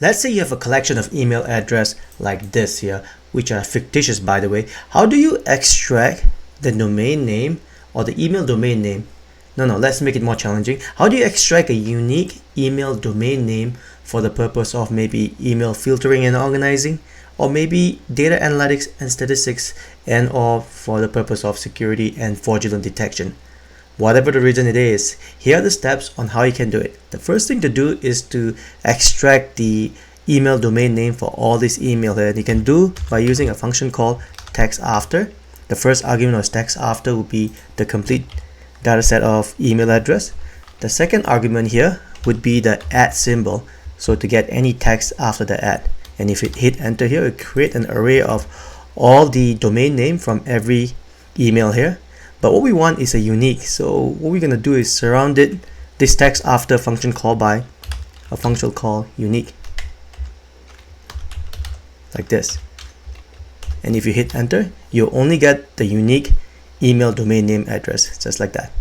Let's say you have a collection of email address like this here, which are fictitious by the way. How do you extract the domain name or the email domain name? No, let's make it more challenging. How do you extract a unique email domain name for the purpose of maybe email filtering and organizing, or maybe data analytics and statistics, and or for the purpose of security and fraudulent detection? Whatever the reason it is, here are the steps on how you can do it. The first thing to do is to extract the email domain name for all this email here. You can do by using a function called TEXTAFTER. The first argument of TEXTAFTER would be the complete data set of email address. The second argument here would be the @ symbol, so to get any text after the @. And if you hit enter here, it create an array of all the domain name from every email here. But what we want is a unique, so what we're going to do is surround it, this TEXTAFTER function call by a function called unique, like this. And if you hit enter, you'll only get the unique email domain name address, just like that.